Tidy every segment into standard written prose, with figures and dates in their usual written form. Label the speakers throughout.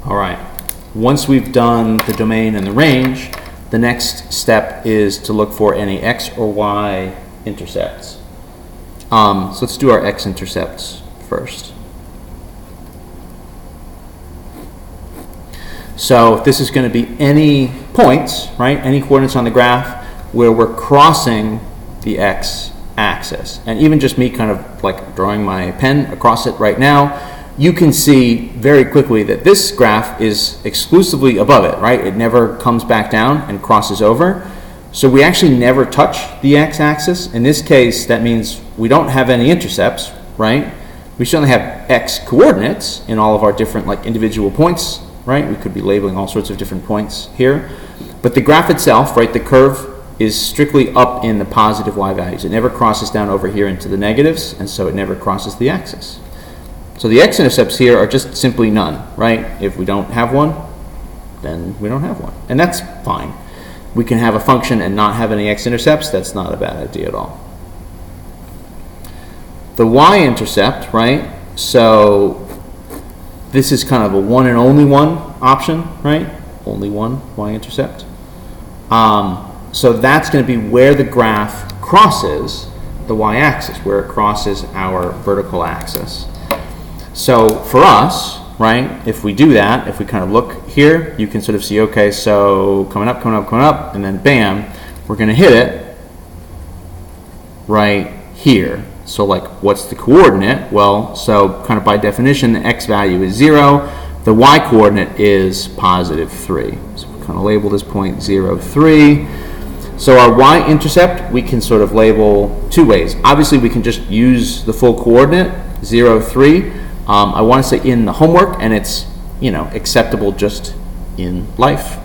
Speaker 1: All right. Once we've done the domain and the range, the next step is to look for any x or y intercepts. So let's do our x-intercepts first. So this is going to be any points, right? Any coordinates on the graph where we're crossing the x-axis. And even just me kind of like drawing my pen across it right now, you can see very quickly that this graph is exclusively above it, right? It never comes back down and crosses over. So we actually never touch the x-axis. In this case, that means we don't have any intercepts, right? We certainly have x coordinates in all of our different like individual points, right? We could be labeling all sorts of different points here. But the graph itself, right, the curve is strictly up in the positive y values. It never crosses down over here into the negatives, and so it never crosses the axis. So the x-intercepts here are just simply none, right? If we don't have one, then we don't have one. And that's fine. We can have a function and not have any x-intercepts. That's not a bad idea at all. The y-intercept, right? So this is kind of a one and only one option, right? Only one y-intercept. So that's going to be where the graph crosses the y-axis, where it crosses our vertical axis. So for us, right, if we do that, if we kind of look here, you can sort of see, okay, so coming up, coming up, coming up, and then bam, we're going to hit it right here. So like, what's the coordinate? Well, so kind of by definition, the x value is 0. The y coordinate is positive 3. So we kind of label this point 0, 3. So our y-intercept, we can sort of label two ways. Obviously, we can just use the full coordinate, 0, 3. I want to say in the homework, and it's, you know, acceptable just in life.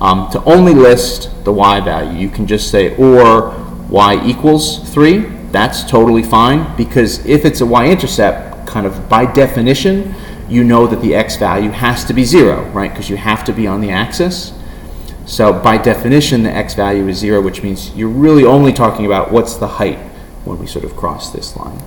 Speaker 1: To only list the y value, you can just say or y equals 3. That's totally fine, because if it's a y-intercept, kind of by definition, you know that the x value has to be 0, right? Because you have to be on the axis. So by definition, the x value is 0, which means you're really only talking about what's the height when we sort of cross this line.